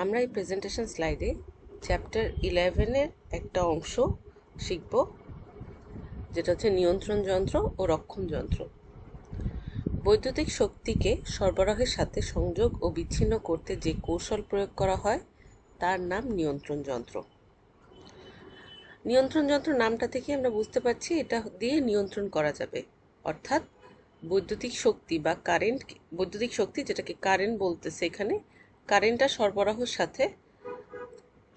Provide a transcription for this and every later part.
আমরা এই প্রেজেন্টেশন স্লাইডে চ্যাপ্টার 11-এর একটা অংশ শিখব, যেটা হচ্ছে নিয়ন্ত্রণ যন্ত্র ও রক্ষণ যন্ত্র। বৈদ্যুতিক শক্তিকে সরবরাহের সাথে সংযোগ ও বিচ্ছিন্ন করতে যে কৌশল প্রয়োগ করা হয় তার নাম নিয়ন্ত্রণ যন্ত্র। নিয়ন্ত্রণ যন্ত্র নামটা থেকে আমরা বুঝতে পারছি এটা দিয়ে নিয়ন্ত্রণ করা যাবে, অর্থাৎ বৈদ্যুতিক শক্তি বা কারেন্ট, বৈদ্যুতিক শক্তি যেটাকে কারেন্ট বলতেছে এখানে, কারেন্টটা সরবরাহের সাথে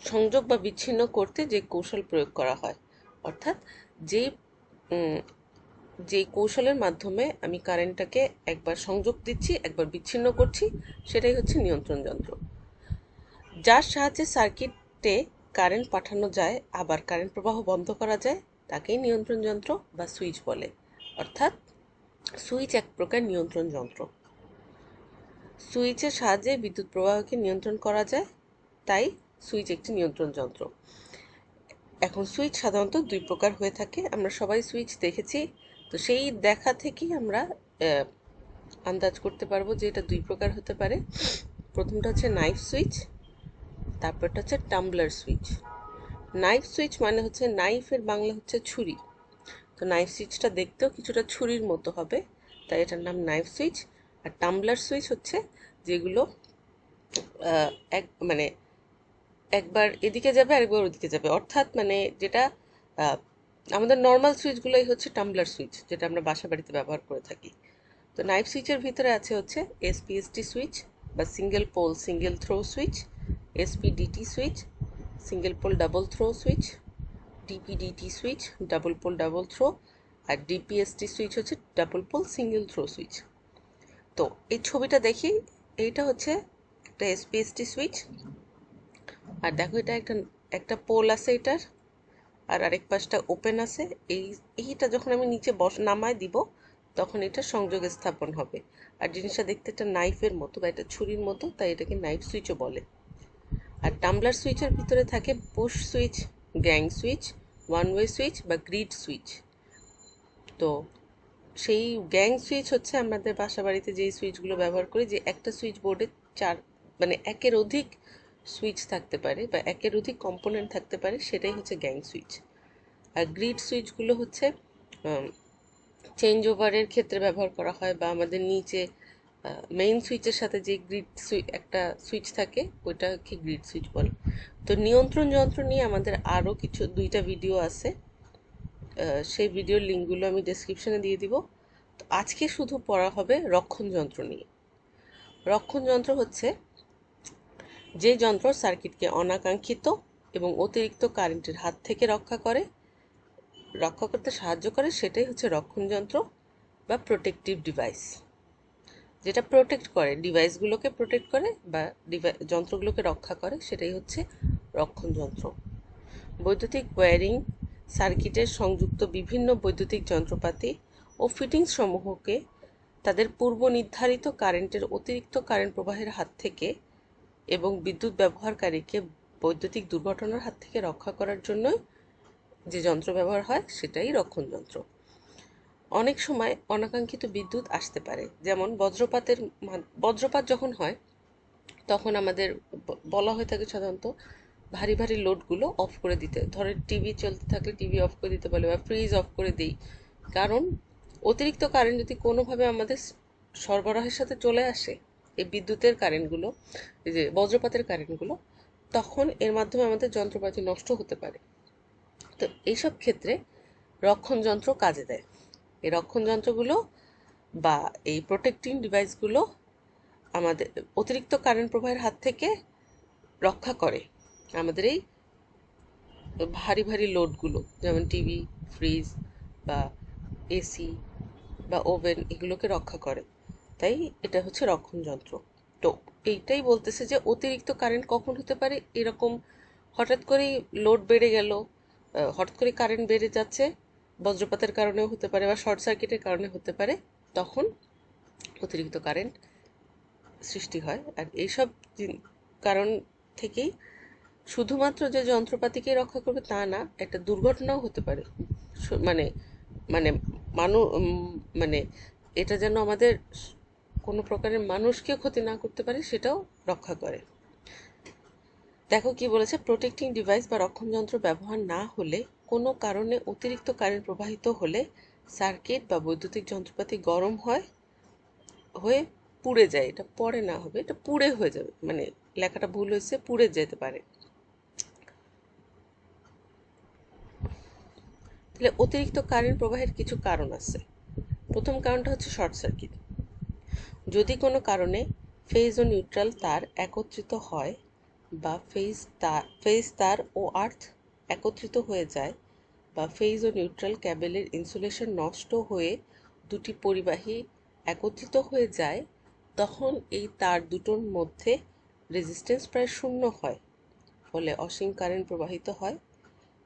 সংযোগ বা বিচ্ছিন্ন করতে যে কৌশল প্রয়োগ করা হয়, অর্থাৎ যে কৌশলের মাধ্যমে আমি কারেন্টটাকে একবার সংযোগ দিচ্ছি একবার বিচ্ছিন্ন করছি, সেটাই হচ্ছে নিয়ন্ত্রণ যন্ত্র। যার সাহায্যে সার্কিটে কারেন্ট পাঠানো যায় আবার কারেন্ট প্রবাহ বন্ধ করা যায় তাকেই নিয়ন্ত্রণ যন্ত্র বা সুইচ বলে। অর্থাৎ সুইচ এক প্রকার নিয়ন্ত্রণ যন্ত্র। সুইচের সাহায্যে বিদ্যুৎ প্রবাহকে নিয়ন্ত্রণ করা যায়, তাই সুইচ একটি নিয়ন্ত্রণ যন্ত্র। এখন সুইচ সাধারণত দুই প্রকার হয়ে থাকে, আমরা সবাই সুইচ দেখেছি, তো সেই দেখা থেকেই আমরা আন্দাজ করতে পারবো যে এটা দুই প্রকার হতে পারে। প্রথমটা হচ্ছে নাইফ সুইচ, তারপরটা হচ্ছে টাম্বলার সুইচ। নাইফ সুইচ মানে হচ্ছে, নাইফের বাংলা হচ্ছে ছুরি, তো নাইফ সুইচটা দেখতেও কিছুটা ছুরির মতো হবে, তাই এটার নাম নাইফ সুইচ। আর টাম্বলার সুইচ হচ্ছে যেগুলো মানে একবার এদিকে যাবে আরেকবার ওদিকে যাবে, অর্থাৎ মানে যেটা আমাদের নর্মাল সুইচগুলোই হচ্ছে টাম্বলার সুইচ, যেটা আমরা বাসা বাড়িতে ব্যবহার করে থাকি। তো নাইফ সুইচের ভিতরে আছে হচ্ছে এসপিএসটি সুইচ বা single pole single throw switch, SPDT switch single pole double throw switch, DPDT switch double pole double throw, আর ডিপিএসটি সুইচ হচ্ছে double pole single throw switch. তো এই ছবিটা দেখি, এইটা হচ্ছে একটা এসপিএসটি সুইচ, আর দেখো এটা একটা পোল আছে এটার, আর আরেক পাশটা ওপেন আছে। এইটা যখন আমি নিচে নামায় দিব তখন এটা সংযোগ স্থাপন হবে। আর জিনিসটা দেখতে একটা নাইফের মতো বা একটা ছুরির মতো, তাই এটাকে নাইফ সুইচও বলে। আর টাম্বলার সুইচের ভিতরে থাকে push switch, gang switch, one way switch বা গ্রিড সুইচ। তো সেই গ্যাং সুইচ হচ্ছে আমাদের বাসা বাড়িতে যেই সুইচগুলো ব্যবহার করি, যে একটা সুইচ বোর্ডে মানে একের অধিক সুইচ থাকতে পারে বা একের অধিক কম্পোনেন্ট থাকতে পারে, সেটাই হচ্ছে গ্যাং সুইচ। আর গ্রিড সুইচগুলো হচ্ছে চেঞ্জ ওভারের ক্ষেত্রে ব্যবহার করা হয়, বা আমাদের নিচে মেইন সুইচের সাথে যে গ্রিড একটা সুইচ থাকে ওইটাকে গ্রিড সুইচ বলে। তো নিয়ন্ত্রণ যন্ত্র নিয়ে আমাদের আরও দুইটা ভিডিও আছে, সেই ভিডিওর লিঙ্কগুলো আমি ডেসক্রিপশনে দিয়ে দিব। তো আজকে শুধু পড়া হবে রক্ষণ যন্ত্র নিয়ে। রক্ষণ যন্ত্র হচ্ছে যে যন্ত্র সার্কিটকে অনাকাঙ্ক্ষিত এবং অতিরিক্ত কারেন্টের হাত থেকে রক্ষা করতে সাহায্য করে, সেটাই হচ্ছে রক্ষণ যন্ত্র বা প্রোটেক্টিভ ডিভাইস। যেটা প্রোটেক্ট করে, ডিভাইসগুলোকে প্রোটেক্ট করে বা যন্ত্রগুলোকে রক্ষা করে, সেটাই হচ্ছে রক্ষণ যন্ত্র। বৈদ্যুতিক ওয়্যারিং, সার্কিটের সংযুক্ত বিভিন্ন বৈদ্যুতিক যন্ত্রপাতি ও ফিটিংস সমূহকে তাদের পূর্ব নির্ধারিত কারেন্টের অতিরিক্ত কারেন্ট প্রবাহের হাত থেকে এবং বিদ্যুৎ ব্যবহারকারীকে বৈদ্যুতিক দুর্ঘটনার হাত থেকে রক্ষা করার জন্য যে যন্ত্র ব্যবহার হয় সেটাই রক্ষণ যন্ত্র। অনেক সময় অনাকাঙ্ক্ষিত বিদ্যুৎ আসতে পারে, যেমন বজ্রপাত যখন হয় তখন আমাদের বলা হয়ে থাকে সাধারণত ভারী ভারী লোডগুলো অফ করে দিতে। ধরেন টিভি চলতে থাকলে টিভি অফ করে দিতে বলে বা ফ্রিজ অফ করে দিই, কারণ অতিরিক্ত কারেন্ট যদি কোনোভাবে আমাদের সরবরাহের সাথে চলে আসে, এই বিদ্যুতের কারেন্টগুলো, এই যে বজ্রপাতের কারেন্টগুলো, তখন এর মাধ্যমে আমাদের যন্ত্রপাতি নষ্ট হতে পারে। তো এইসব ক্ষেত্রে রক্ষণ যন্ত্র কাজে দেয়। এই রক্ষণ যন্ত্রগুলো বা এই প্রোটেক্টিং ডিভাইসগুলো আমাদের অতিরিক্ত কারেন্ট প্রবাহের হাত থেকে রক্ষা করে আমাদের এই ভারী ভারী লোডগুলো, যেমন টিভি, ফ্রিজ বা এসি বা ওভেন, এগুলোকে রক্ষা করে। তাই এটা হচ্ছে রক্ষণ যন্ত্র। তো এইটাই বলতেছে যে অতিরিক্ত কারেন্ট কখন হতে পারে, এরকম হঠাৎ করেই লোড বেড়ে গেল, হঠাৎ করে কারেন্ট বেড়ে যাচ্ছে, বজ্রপাতের কারণেও হতে পারে বা শর্ট সার্কিটের কারণে হতে পারে, তখন অতিরিক্ত কারেন্ট সৃষ্টি হয়। আর এইসব কারণ থেকেই শুধুমাত্র যে যন্ত্রপাতিকে রক্ষা করবে তা না, একটা দুর্ঘটনাও হতে পারে। মানে মানে মানে এটা যেন আমাদের কোনো প্রকারের মানুষকে ক্ষতি না করতে পারে, সেটাও রক্ষা করে। দেখো কি বলেছে, প্রোটেক্টিং ডিভাইস বা রক্ষণ যন্ত্র ব্যবহার না হলে কোনো কারণে অতিরিক্ত কারেন্ট প্রবাহিত হলে সার্কিট বা বৈদ্যুতিক যন্ত্রপাতি গরম হয়ে পুড়ে যায়। এটা পড়ে না হবে, এটা পুড়ে হয়ে যাবে, মানে লেখাটা ভুল হয়েছে, পুড়ে যেতে পারে। তাহলে অতিরিক্ত কারেন্ট প্রবাহের কিছু কারণ আছে। প্রথম কারণটা হচ্ছে শর্ট সার্কিট। যদি কোনো কারণে ফেজ ও নিউট্রাল তার একত্রিত হয় বা ফেজ তার ও আর্থ একত্রিত হয়ে যায় বা ফেজ ও নিউট্রাল ক্যাবেলের ইনসুলেশন নষ্ট হয়ে দুটি পরিবাহী একত্রিত হয়ে যায়, তখন এই তার দুটোর মধ্যে রেজিস্ট্যান্স প্রায় শূন্য হয়, ফলে অসীম কারেন্ট প্রবাহিত হয়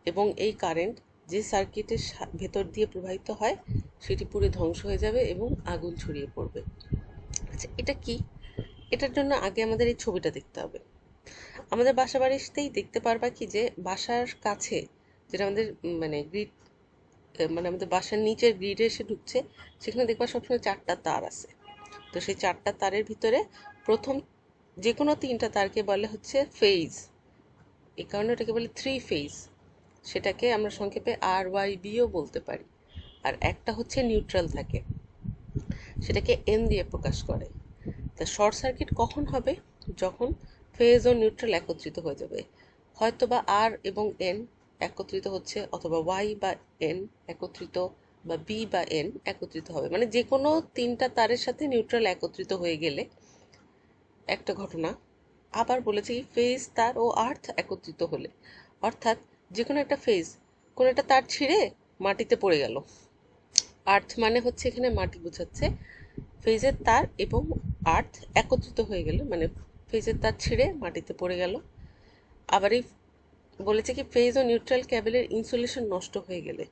এবং এই কারেন্ট যে সার্কিটের ভেতর দিয়ে প্রবাহিত হয় সেটি পুরো ধ্বংস হয়ে যাবে এবং আগুন ছড়িয়ে পড়বে। আচ্ছা, এটা কি? এটার জন্য আগে আমাদের এই ছবিটা দেখতে হবে। আমাদের বাসা বাড়িতেই দেখতে পারবা কি যে বাসার কাছে, যেটা আমাদের মানে গ্রিড, মানে আমাদের বাসার নিচের গ্রিডে এসে ঢুকছে, সেখানে দেখবা সবসময় 4টা তার আছে। তো সেই 4টা তারের ভিতরে প্রথম যে কোনো 3টা তারকে বলে হচ্ছে ফেজ। এই কারণে এটাকে বলে 3 ফেজ। সেটাকে আমরা সংক্ষেপে RYBও বলতে পারি। আর একটা হচ্ছে নিউট্রাল থাকে, সেটাকে N দিয়ে প্রকাশ করে। তা শর্ট সার্কিট কখন হবে? যখন ফেজ ও নিউট্রাল একত্রিত হয়ে যাবে। হয়তোবা আর এবং এন একত্রিত হচ্ছে, অথবা ওয়াই বা এন একত্রিত, বা বি বা এন একত্রিত হবে, মানে যে কোনো 3টা তারের সাথে নিউট্রাল একত্রিত হয়ে গেলে একটা ঘটনা। আবার বলেছে কি ফেজ তার ও আর্থ একত্রিত হলে, অর্থাৎ যে কোনো একটা ফেজ, কোনো একটা তার ছিঁড়ে মাটিতে পড়ে গেল। আর্থ মানে হচ্ছে এখানে মাটি বোঝাচ্ছে। ফেজের তার এবং আর্থ একত্রিত হয়ে গেলে, মানে ফেজের তার ছিঁড়ে মাটিতে পড়ে গেল। আবার এই বলেছে কি ফেজ ও নিউট্রাল ক্যাবেলের ইনসুলেশন নষ্ট হয়ে গেলে,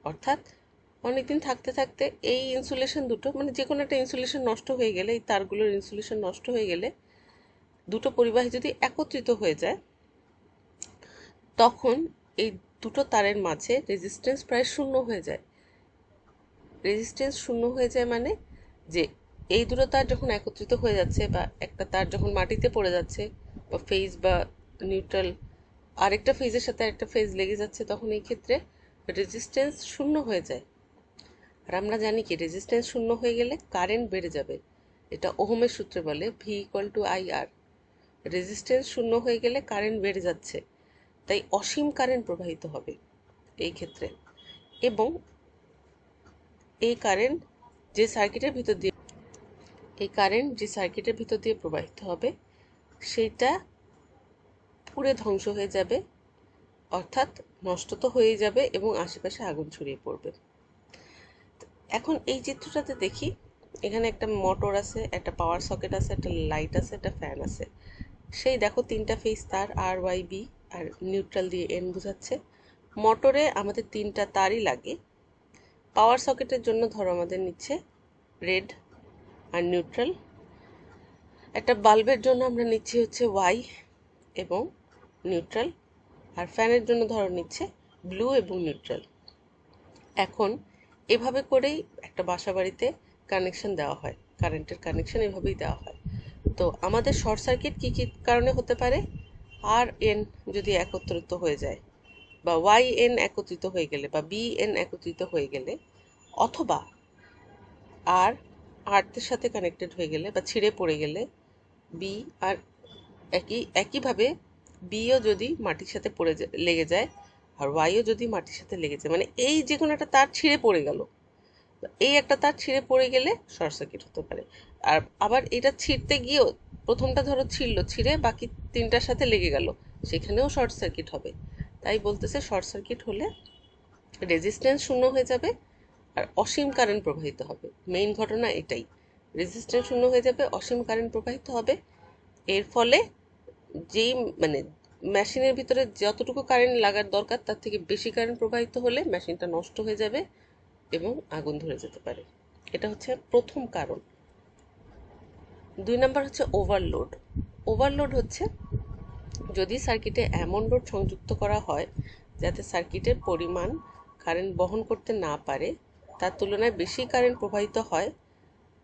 অর্থাৎ অনেকদিন থাকতে থাকতে এই ইনসুলেশন দুটো, মানে যে কোনো একটা ইনসুলেশন নষ্ট হয়ে গেলে, এই তারগুলোর ইনসুলেশন নষ্ট হয়ে গেলে দুটো পরিবাহী যদি একত্রিত হয়ে যায়, তখন এই দুটো তারের মাঝে রেজিস্ট্যান্স প্রায় শূন্য হয়ে যায়। রেজিস্ট্যান্স শূন্য হয়ে যায় মানে যে এই দুটো তার যখন একত্রিত হয়ে যাচ্ছে, বা একটা তার যখন মাটিতে পড়ে যাচ্ছে, বা ফেজ বা নিউট্রাল আরেকটা ফেজের সাথে আরেকটা ফেজ লেগে যাচ্ছে, তখন এই ক্ষেত্রে রেজিস্ট্যান্স শূন্য হয়ে যায়। আর আমরা জানি কি রেজিস্ট্যান্স শূন্য হয়ে গেলে কারেন্ট বেড়ে যাবে। এটা ওহমের সূত্রে বলে V=IR। রেজিস্ট্যান্স শূন্য হয়ে গেলে কারেন্ট বেড়ে যাচ্ছে, তাই অসীম কারেন্ট প্রবাহিত হবে এই ক্ষেত্রে। এবং এই কারেন্ট যে সার্কিটের ভিতর দিয়ে প্রবাহিত হবে সেটা পুড়ে ধ্বংস হয়ে যাবে, অর্থাৎ নষ্ট তো হয়েই যাবে এবং আশেপাশে আগুন ছড়িয়ে পড়বে। এখন এই চিত্রটাতে দেখি, এখানে একটা মোটর আছে, একটা পাওয়ার সকেট আছে, একটা লাইট আছে, একটা ফ্যান আছে। সেই দেখো 3টা ফেজ তার RYB, আর নিউট্রাল দিয়ে N বোঝাচ্ছে। মোটরে আমাদের 3টা তারই লাগে। পাওয়ার সকেটের জন্য ধরো আমাদের নিচ্ছে রেড আর নিউট্রাল। একটা বাল্বের জন্য আমরা নিচ্ছি হচ্ছে ওয়াই এবং নিউট্রাল। আর ফ্যানের জন্য ধরো নিচ্ছে ব্লু এবং নিউট্রাল। এখন এভাবে করেই একটা বাসা বাড়িতে কানেকশন দেওয়া হয়, কারেন্টের কানেকশন এভাবেই দেওয়া হয়। তো আমাদের শর্ট সার্কিট কী কী কারণে হতে পারে? আর এন যদি একত্রিত হয়ে যায়, বা ওয়াই এন একত্রিত হয়ে গেলে, বা বি এন একত্রিত হয়ে গেলে, অথবা আর আর্থের সাথে কানেক্টেড হয়ে গেলে বা ছিঁড়ে পড়ে গেলে, বি আর একইভাবে বিও যদি মাটির সাথে লেগে যায়, আর ওয়াইও যদি মাটির সাথে লেগে যায়, মানে এই যে কোনো একটা তার ছিঁড়ে পড়ে গেল, এই একটা তার ছিঁড়ে পড়ে গেলে শর্ট সার্কিট হতে পারে। আর আবার এটা ছিঁড়তে গিয়েও, প্রথমটা ধরো ছিঁড়ে বাকি 3টার সাথে লেগে গেল, সেখানেও শর্ট সার্কিট হবে। তাই বলতেছে শর্ট সার্কিট হলে রেজিস্ট্যান্স শূন্য হয়ে যাবে আর অসীম কারেন্ট প্রবাহিত হবে। মেইন ঘটনা এটাই, রেজিস্ট্যান্স শূন্য হয়ে যাবে, অসীম কারেন্ট প্রবাহিত হবে। এর ফলে যেই মানে মেশিনের ভিতরে যতটুকু কারেন্ট লাগার দরকার তার থেকে বেশি কারেন্ট প্রবাহিত হলে মেশিনটা নষ্ট হয়ে যাবে এবং আগুন ধরে যেতে পারে। এটা হচ্ছে প্রথম কারণ। 2 নাম্বার হচ্ছে ওভারলোড। ওভারলোড হচ্ছে যদি সার্কিটে এমন লোড সংযুক্ত করা হয় যাতে সার্কিটের পরিমাণ কারেন্ট বহন করতে না পারে, তার তুলনায় বেশি কারেন্ট প্রবাহিত হয়,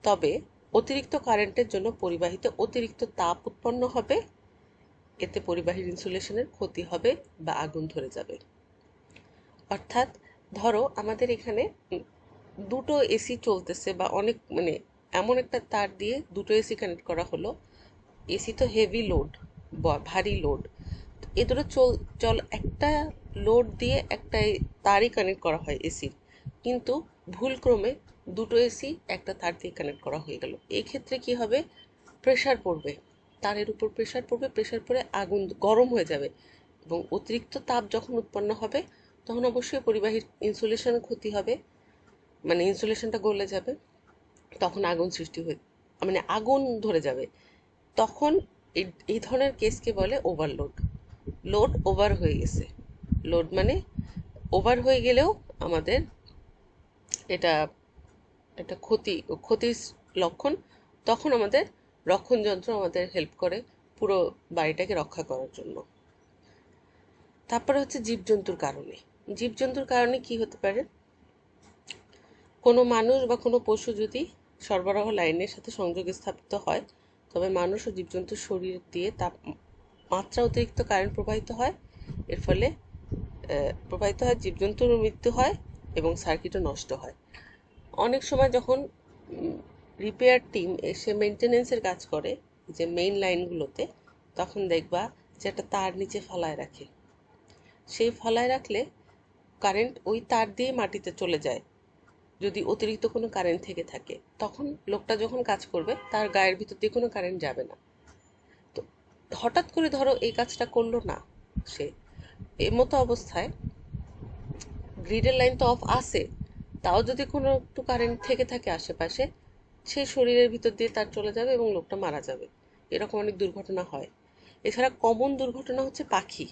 তবে অতিরিক্ত কারেন্টের জন্য পরিবাহিতে অতিরিক্ত তাপ উৎপন্ন হবে এতে পরিবাহীর ইনসুলেশনের ক্ষতি হবে বা আগুন ধরে যাবে। অর্থাৎ ধরো আমাদের এখানে দুটো এসি চলতেছে বা অনেক মানে এমন একটা তার দিয়ে দুটো এসি কানেক্ট করা হলো। এসি তো হেভি লোড, ভারী লোড। এ দুটো চল একটা লোড দিয়ে একটা তারই কানেক্ট করা হয় এসির, কিন্তু ভুলক্রমে দুটো এসি একটা তার দিয়ে কানেক্ট করা হয়ে গেল। এই ক্ষেত্রে কি হবে, প্রেসার পড়বে, তারের উপর প্রেসার পড়বে, প্রেসার পড়ে আগুন গরম হয়ে যাবে এবং অতিরিক্ত তাপ যখন উৎপন্ন হবে তখন অবশ্যই পরিবাহীর ইনসুলেশনের ক্ষতি হবে, মানে ইনসুলেশনটা গলে যাবে, তখন আগুন সৃষ্টি হয়ে মানে আগুন ধরে যাবে। তখন এই ধরনের কেসকে বলে ওভারলোড। লোড ওভার হয়ে গেছে, লোড মানে ওভার হয়ে গেলেও আমাদের এটা একটা ক্ষতির লক্ষণ। তখন আমাদের রক্ষণ যন্ত্র আমাদের হেল্প করে পুরো বাড়িটাকে রক্ষা করার জন্য। তারপরে হচ্ছে জীবজন্তুর কারণে। জীবজন্তুর কারণে কি হতে পারে, কোনো মানুষ বা কোনো পশু যদি সরবরাহ লাইনের সাথে সংযোগ স্থাপিত হয়, তবে মানুষ ও জীবজন্তুর শরীর দিয়ে মাত্রা অতিরিক্ত কারেন্ট প্রবাহিত হয়। এর ফলে জীবজন্তুর মৃত্যু হয় এবং সার্কিটও নষ্ট হয়। অনেক সময় যখন রিপেয়ার টিম এসে মেনটেনেন্সের কাজ করে যে মেইন লাইনগুলোতে, তখন দেখবা যে একটা তার নিচে ফলায় রাখে। সেই ফলায় রাখলে কারেন্ট ওই তার দিয়ে মাটিতে চলে যায় যদি অতিরিক্ত কোনো কারেন্ট থেকে থাকে। তখন লোকটা যখন কাজ করবে তার গায়ের ভিতর দিয়ে কোনো কারেন্ট যাবে না। তো হঠাৎ করে ধরো এই কাজটা করলো না সে, এর মতো অবস্থায় গ্রিডের লাইন তো অফ আছে, তাও যদি কোনো একটু কারেন্ট থেকে থাকে আশেপাশে, সে শরীরের ভিতর দিয়ে তার চলে যাবে এবং লোকটা মারা যাবে। এরকম অনেক দুর্ঘটনা হয়। এছাড়া কমন দুর্ঘটনা হচ্ছে পাখি।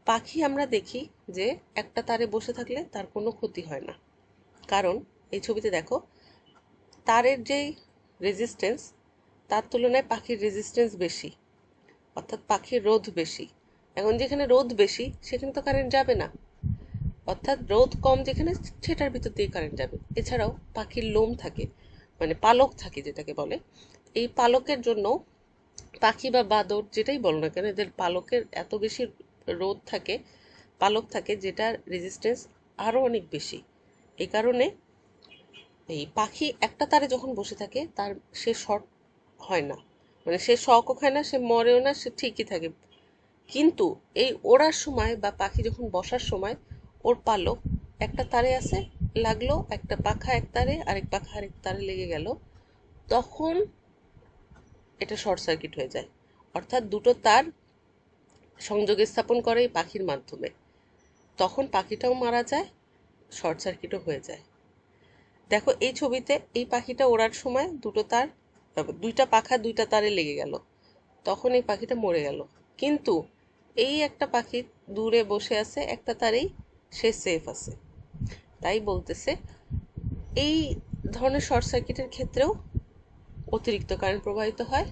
পাখি আমরা দেখি যে একটা তারে বসে থাকলে তার কোনো ক্ষতি হয় না, কারণ এই ছবিতে দেখো তারের যেই রেজিস্ট্যান্স তার তুলনায় পাখির রেজিস্ট্যান্স বেশি, অর্থাৎ পাখির রোধ বেশি। এখন যেখানে রোধ বেশি সেখানে তো কারেন্ট যাবে না, অর্থাৎ রোধ কম যেখানে সেটার ভিতর দিয়ে কারেন্ট যাবে। এছাড়াও পাখির লোম থাকে, মানে পালক থাকে যেটাকে বলে, এই পালকের জন্য পাখি বা বাদর যেটাই বলো না কেন, এদের পালকের এত বেশি রোধ থাকে, পালক থাকে, যেটার রেজিস্ট্যান্স আরও অনেক বেশি। এই কারণে এই পাখি একটা তারে যখন বসে থাকে তার সে শর্ট হয় না, মানে সে শকও খায় না, সে মরেও না, সে ঠিকই থাকে। কিন্তু এই ওড়ার সময় বা পাখি যখন বসার সময় ওর পালক একটা তারে আছে, লাগলো একটা পাখা এক তারে, আরেক পাখা আরেক তারে লেগে গেল, তখন এটা শর্ট সার্কিট হয়ে যায়। অর্থাৎ দুটো তার সংযোগ স্থাপন করে এই পাখির মাধ্যমে, তখন পাখিটাও মারা যায়, শর্ট সার্কিটও হয়ে যায়। দেখো এই ছবিতে এই পাখিটা ওড়ার সময় দুইটা পাখা দুইটা তারে লেগে গেল, তখন এই পাখিটা মরে গেল। কিন্তু এই একটা পাখি দূরে বসে আছে একটা তারেই, সে সেফ আছে। তাই বলতেছে এই ধরনের শর্ট সার্কিটের ক্ষেত্রেও অতিরিক্ত কারেন্ট প্রবাহিত হয়,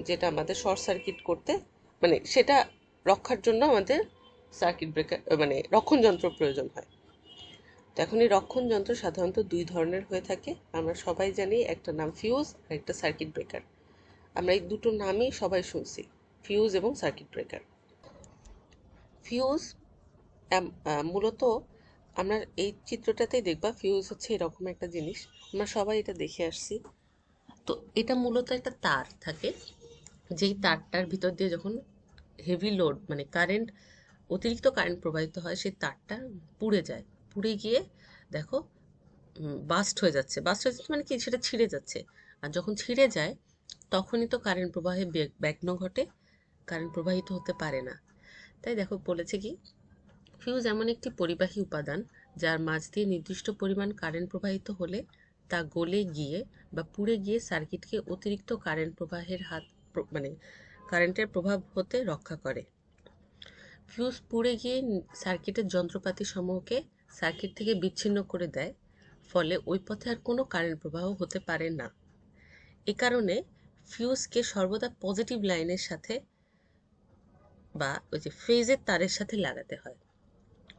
যেটা আমাদের শর্ট সার্কিট করতে মানে সেটা রক্ষার জন্য আমাদের সার্কিট ব্রেকার মানে রক্ষণ যন্ত্র প্রয়োজন হয়। তো এখন এই রক্ষণ যন্ত্র সাধারণত দুই ধরনের হয়ে থাকে, আমরা সবাই জানি, একটা নাম ফিউজ আর একটা সার্কিট ব্রেকার। আমরা এই দুটো নামই সবাই শুনছি, ফিউজ এবং সার্কিট ব্রেকার। ফিউজ মূলত আমরা এই চিত্রটাতেই দেখবা ফিউজ হচ্ছে এরকম একটা জিনিস, আমরা সবাই এটা দেখে আসছি। তো এটা মূলত একটা তার থাকে, যেই তারটার ভিতর দিয়ে যখন হেভি লোড মানে কারেন্ট অতিরিক্ত কারেন্ট প্রবাহিত হয়, সেই তারটা পুড়ে যায়, পুড়ে গিয়ে দেখো বাস্ট হয়ে যাচ্ছে। বাস্ট হয়ে যাচ্ছে মানে কি, সেটা ছিঁড়ে যাচ্ছে। আর যখন ছিঁড়ে যায় তখনই তো কারেন্ট প্রবাহে বিঘ্ন ঘটে, কারেন্ট প্রবাহিত হতে পারে না। তাই দেখো বলেছে কি, ফিউজ এমন একটি পরিবাহী উপাদান যার মাঝ দিয়ে নির্দিষ্ট পরিমাণ কারেন্ট প্রবাহিত হলে তা গলে গিয়ে বা পুড়ে গিয়ে সার্কিটকে অতিরিক্ত কারেন্ট প্রবাহের মানে কারেন্টের প্রভাব হতে রক্ষা করে। ফিউজ পুড়ে গিয়ে সার্কিটের যন্ত্রপাতি সমূহকে সার্কিট থেকে বিচ্ছিন্ন করে দেয়, ফলে ওই পথে আর কোনো কারেন্ট প্রবাহ হতে পারে না। এ কারণে ফিউজকে সর্বদা পজিটিভ লাইনের সাথে বা ওই যে ফেজের তারের সাথে লাগাতে হয়।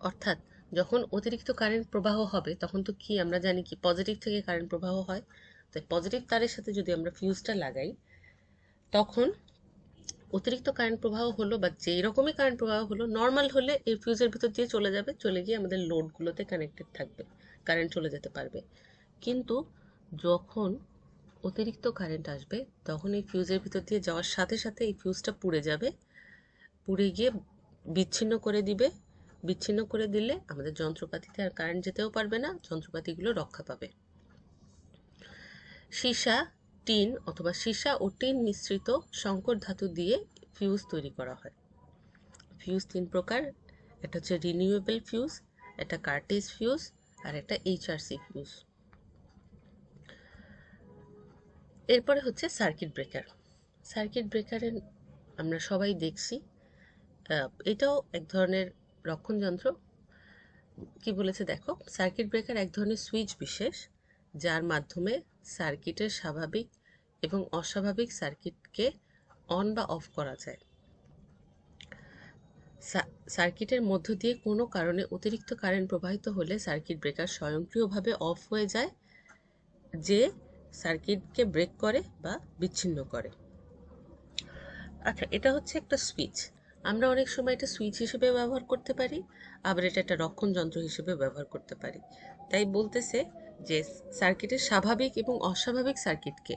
অর্থাৎ যখন অতিরিক্ত কারেন্ট প্রবাহ হবে তখন তো কি আমরা জানি কি পজিটিভ থেকে কারেন্ট প্রবাহ হয়, তো পজিটিভ তারের সাথে যদি আমরা ফিউজটা লাগাই তখন অতিরিক্ত কারেন্ট প্রবাহ হলো বা যেই রকমই কারেন্ট প্রবাহ হলো, নর্মাল হলে এই ফিউজের ভিতর দিয়ে চলে যাবে, চলে গিয়ে আমাদের লোডগুলোতে কানেক্টেড থাকবে, কারেন্ট চলে যেতে পারবে। কিন্তু যখন অতিরিক্ত কারেন্ট আসবে তখন এই ফিউজের ভিতর দিয়ে যাওয়ার সাথে সাথে এই ফিউজটা পুড়ে যাবে, পুড়ে গিয়ে বিচ্ছিন্ন করে দিবে। বিচ্ছিন্ন করে দিলে আমাদের যন্ত্রপাতিতে আর কারেন্ট যেতেও পারবে না, যন্ত্রপাতিগুলো রক্ষা পাবে। সীসা, টিন অথবা সীসা ও টিন মিশ্রিত সংকর ধাতু দিয়ে ফিউজ তৈরি করা হয়। ফিউজ 3 প্রকার, একটা হচ্ছে রিনিউয়েবল ফিউজ, একটা কার্টেজ ফিউজ, আর একটা এইচআরসি ফিউজ। এরপরে হচ্ছে সার্কিট ব্রেকার। সার্কিট ব্রেকারে আমরা সবাই দেখছি, এটাও এক ধরনের রক্ষণ যন্ত্র। কি বলেছে দেখো, সার্কিট ব্রেকার এক ধরনের সুইচ বিশেষ যার মাধ্যমে সার্কিটের স্বাভাবিক এবং অস্বাভাবিক সার্কিটকে অন বা অফ করা যায়। সার্কিটের মধ্য দিয়ে কোনো কারণে অতিরিক্ত কারেন্ট প্রবাহিত হলে সার্কিট ব্রেকার স্বয়ংক্রিয়ভাবে অফ হয়ে যায়, যে সার্কিটকে ব্রেক করে বা বিচ্ছিন্ন করে। আচ্ছা, এটা হচ্ছে একটা সুইচ। আমরা অনেক সময় এটা সুইচ হিসেবে ব্যবহার করতে পারি, আবার এটা একটা রক্ষণ যন্ত্র হিসেবে ব্যবহার করতে পারি। তাই বলতেছে যে সার্কিটের স্বাভাবিক এবং অস্বাভাবিক সার্কিটকে,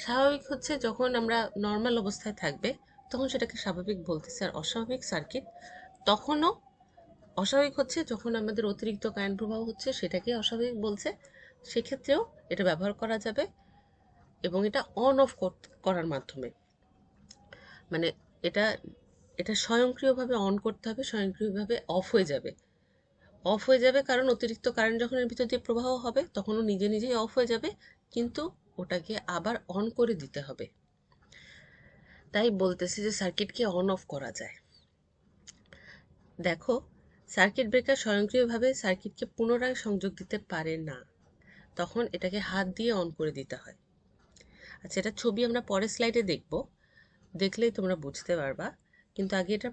স্বাভাবিক হচ্ছে যখন আমরা নর্মাল অবস্থায় থাকবে তখন সেটাকে স্বাভাবিক বলতেছে, আর অস্বাভাবিক সার্কিট তখনও, অস্বাভাবিক হচ্ছে যখন আমাদের অতিরিক্ত কারেন্ট প্রবাহ হচ্ছে সেটাকে অস্বাভাবিক বলছে, সেক্ষেত্রেও এটা ব্যবহার করা যাবে। এবং এটা অন অফ করার মাধ্যমে, মানে এটা এটা স্বয়ংক্রিয়ভাবে অন করতে হবে, স্বয়ংক্রিয়ভাবে অফ হয়ে যাবে। অফ হয়ে যাবে কারণ অতিরিক্ত কারেন্ট যখন এর ভিতর দিয়ে প্রবাহ হবে তখন ও নিজে নিজেই অফ হয়ে যাবে, কিন্তু ওটাকে আবার অন করে দিতে হবে। তাই বলতেছে যে সার্কিটকে অন অফ করা যায়। দেখো, সার্কিট ব্রেকার স্বয়ংক্রিয়ভাবে সার্কিটকে পুনরায় সংযোগ দিতে পারে না, তখন এটাকে হাত দিয়ে অন করে দিতে হয়। আচ্ছা, এটা ছবি আমরা পরের স্লাইডে দেখব, দেখলেই তোমরা বুঝতে পারবা। কিন্তু আগে এটা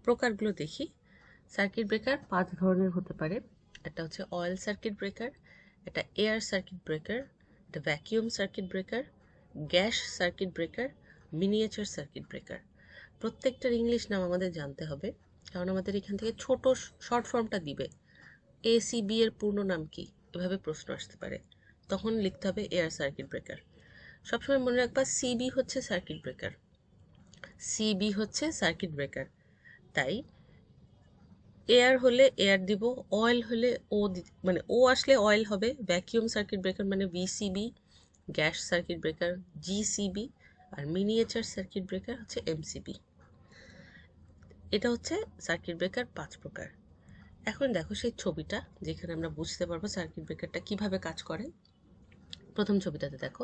প্রকারগুলো দেখি। সার্কিট ব্রেকার 5 ধরনের হতে পারে। একটা হচ্ছে অয়েল সার্কিট ব্রেকার, একটা এয়ার সার্কিট ব্রেকার, একটা vacuum circuit breaker, gas circuit breaker, miniature circuit breaker. প্রত্যেকটার ইংলিশ নাম আমাদের জানতে হবে, কারণ আমাদের এখান থেকে ছোট শর্ট ফর্মটা দিবে। এসিবি এর পূর্ণ নাম কি, এভাবে প্রশ্ন আসতে পারে, তখন লিখতে হবে এয়ার সার্কিট ব্রেকার। সবসময় মনে রাখবা সিবি হচ্ছে সার্কিট ব্রেকার, সিবি হচ্ছে সার্কিট ব্রেকার। তাই এয়ার হলে এয়ার দিব, অয়েল হলে ও মানে ও আসলে অয়েল হবে, ভ্যাকিউম সার্কিট ব্রেকার মানে VCB, gas circuit breaker GCB, আর মিনিয়েচার সার্কিট ব্রেকার হচ্ছে এমসিবি। এটা হচ্ছে সার্কিট ব্রেকার 5 প্রকার। এখন দেখো সেই ছবিটা, যেখানে আমরা বুঝতে পারবো সার্কিট ব্রেকারটা কিভাবে কাজ করে। প্রথম ছবিটাতে দেখো,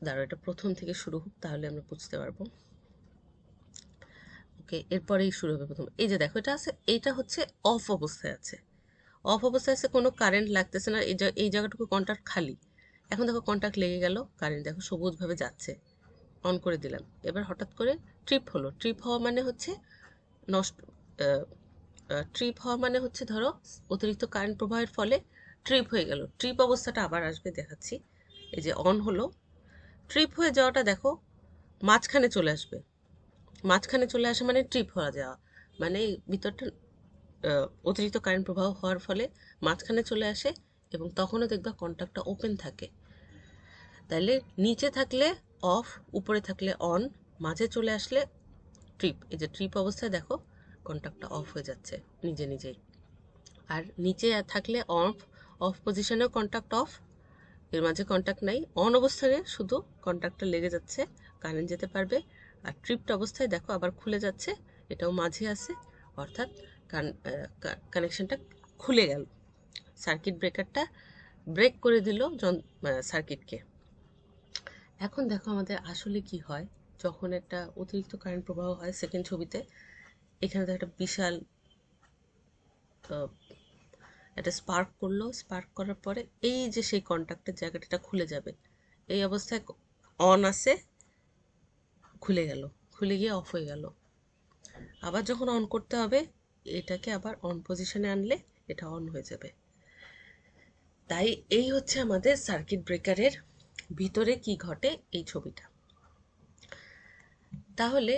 দাঁড়ো এটা প্রথম থেকে শুরু হোক তাহলে আমরা বুঝতে পারবো। ওকে, এরপরেই শুরু হবে প্রথম। এই যে দেখো, এটা আছে, এইটা হচ্ছে অফ অবস্থায় আছে, অফ অবস্থায় আছে, কোনো কারেন্ট লাগতেছে না, এই জায়গাটুকু কন্ট্যাক্ট খালি। এখন দেখো কন্ট্যাক্ট লেগে গেল, কারেন্ট দেখো সবুজভাবে যাচ্ছে, অন করে দিলাম। এবার হঠাৎ করে ট্রিপ হলো। ট্রিপ হওয়া মানে হচ্ছে নষ্ট, ট্রিপ হওয়া মানে হচ্ছে ধরো অতিরিক্ত কারেন্ট প্রবাহের ফলে ট্রিপ হয়ে গেল। ট্রিপ অবস্থাটা আবার আসবে, দেখাচ্ছি। এই যে অন হলো, ট্রিপ হয়ে যাওয়াটা দেখো মাঝখানে চলে আসবে। মাঝখানে চলে আসে মানে ট্রিপ হওয়া যাওয়া, মানে ভিতরটা অতিরিক্ত কারেন্ট প্রবাহ হওয়ার ফলে মাঝখানে চলে আসে, এবং তখনও দেখবা কন্ট্যাক্টটা ওপেন থাকে। তাইলে নিচে থাকলে অফ, উপরে থাকলে অন, মাঝে চলে আসলে ট্রিপ। এই যে ট্রিপ অবস্থায় দেখো কন্ট্যাক্টটা অফ হয়ে যাচ্ছে নিজে নিজেই। আর নিচে থাকলে অফ, অফ পজিশনেও কন্ট্যাক্ট অফ, এর মাঝে কন্ট্যাক্ট নাই। অন অবস্থায় শুধু কন্ট্যাক্টটা লেগে যাচ্ছে, কারেন্ট যেতে পারবে। আর ট্রিপড অবস্থায় দেখো আবার খুলে যাচ্ছে, এটাও মাঝে আছে, অর্থাৎ কানেকশনটা খুলে গেল, সার্কিট ব্রেকারটা ব্রেক করে দিল সার্কিটকে। এখন দেখো আমাদের আসলে কি হয় যখন একটা অতিরিক্ত কারেন্ট প্রবাহ হয়। সেকেন্ড ছবিতে এখানে তো একটা বিশাল একটা স্পার্ক করলো, স্পার্ক করার পরে এই যে সেই কন্ট্যাক্টের জায়গাটা খুলে যাবে। এই অবস্থায় অন আছে, খুলে গেল, খুলে গিয়ে অফ হয়ে গেল। আবার যখন অন করতে হবে এটাকে আবার অন পজিশনে আনলে এটা অন হয়ে যাবে। তাই এই হচ্ছে আমাদের সার্কিট ব্রেকারের ভিতরে কি ঘটে, এই ছবিটা। তাহলে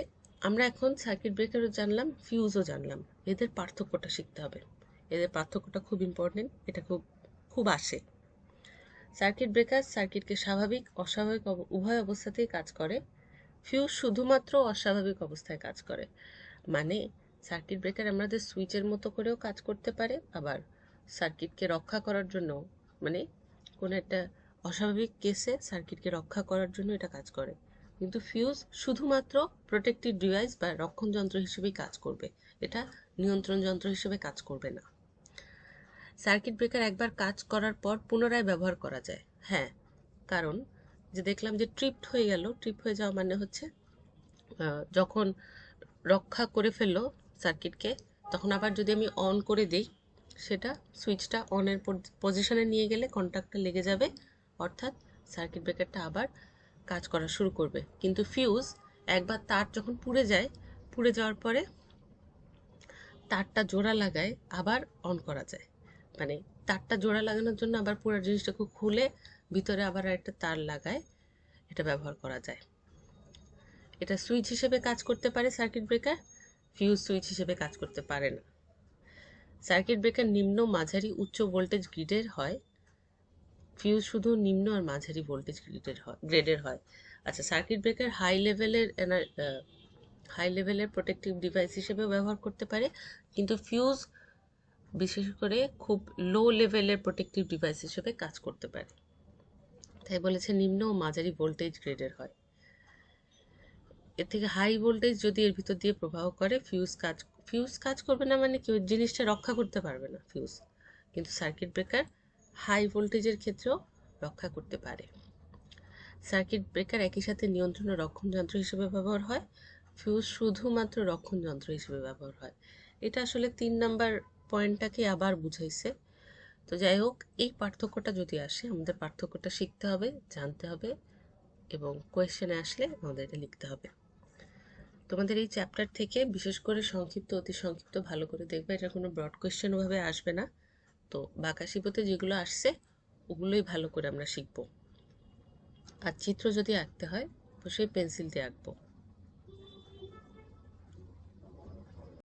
আমরা এখন সার্কিট ব্রেকারও জানলাম, ফিউজও জানলাম, এদের পার্থক্যটা শিখতে হবে। এদের পার্থক্যটা খুব ইম্পর্টেন্ট, এটা খুব খুব আসে। সার্কিট ব্রেকার সার্কিটকে স্বাভাবিক অস্বাভাবিক উভয় অবস্থাতেই কাজ করে। ফিউজ শুধুমাত্র অস্বাভাবিক অবস্থায় কাজ করে। মানে সার্কিট ব্রেকার আমাদের সুইচের মতো করেও কাজ করতে পারে, আবার সার্কিটকে রক্ষা করার জন্য, মানে কোনো একটা অস্বাভাবিক কেসে সার্কিটকে রক্ষা করার জন্য এটা কাজ করে। কিন্তু ফিউজ শুধুমাত্র প্রোটেক্টিভ ডিভাইস বা রক্ষণ যন্ত্র হিসেবেই কাজ করবে, এটা নিয়ন্ত্রণ যন্ত্র হিসেবে কাজ করবে না। সার্কিট ব্রেকার একবার কাজ করার পর পুনরায় ব্যবহার করা যায়। হ্যাঁ, কারণ যে দেখলাম যে ট্রিপড হয়ে গেল, ট্রিপ হয়ে যাওয়া মানে হচ্ছে যখন রক্ষা করে ফেললো সার্কিটকে, তখন আবার যদি আমি অন করে দিই, সেটা সুইচটা অনের পজিশনে নিয়ে গেলে কন্ট্যাক্টটা লেগে যাবে, অর্থাৎ সার্কিট ব্রেকারটা আবার কাজ করা শুরু করবে। কিন্তু ফিউজ একবার তার যখন পুড়ে যায়, পুড়ে যাওয়ার পরে তারটা জোড়া লাগায় আবার অন করা যায়। মানে তারটা জোড়া লাগানোর জন্য আবার পুরো জিনিসটাকে খুলে ভিতরে আবার একটা তার লাগায় এটা ব্যবহার করা যায়। এটা সুইচ হিসেবে কাজ করতে পারে সার্কিট ব্রেকার, ফিউজ সুইচ হিসেবে কাজ করতে পারে না। সার্কিট ব্রেকার নিম্ন, মাঝারি, উচ্চ ভোল্টেজ গ্রিডের হয়, ফিউজ শুধু নিম্ন আর মাঝারি ভোল্টেজ গ্রেডের হয়। আচ্ছা, সার্কিট ব্রেকার হাই লেভেলের প্রোটেক্টিভ ডিভাইস হিসেবে ব্যবহার করতে পারে, কিন্তু ফিউজ বিশেষ করে খুব লো লেভেলের প্রোটেক্টিভ ডিভাইস হিসেবে কাজ করতে পারে। তাই বলেছে নিম্ন ও মাঝারি ভোল্টেজ গ্রেডের হয়। এর থেকে হাই ভোল্টেজ যদি এর ভিতর দিয়ে প্রবাহ করে, ফিউজ কাজ করবে না, মানে কি জিনিসটা রক্ষা করতে পারবে না ফিউজ। কিন্তু সার্কিট ব্রেকার হাই ভোল্টেজের ক্ষেত্রেও রক্ষা করতে পারে। সার্কিট ব্রেকার একই সাথে নিয়ন্ত্রণ ও রক্ষণ যন্ত্র হিসেবে ব্যবহার হয়, ফিউজ শুধুমাত্র রক্ষণ যন্ত্র হিসেবে ব্যবহার হয়। এটা আসলে 3 নাম্বার পয়েন্টটাকে আবার বুঝাইছে। তো যাই হোক, এই পার্থক্যটা যদি আসে, আমাদের পার্থক্যটা শিখতে হবে, জানতে হবে, এবং কোয়েশ্চেনে আসলে আমাদের এটা লিখতে হবে। তোমাদের এই চ্যাপ্টার থেকে বিশেষ করে সংক্ষিপ্ত, অতি সংক্ষিপ্ত ভালো করে দেখবে, এটা কোনো ব্রড কোয়েশ্চেন ওভাবে আসবে না। তো বাকাশিপতে যেগুলো আসছে ওগুলোই ভালো করে আমরা শিখবো। আর চিত্র যদি আঁকতে হয় অবশ্যই পেন্সিল দিয়ে আঁকবো।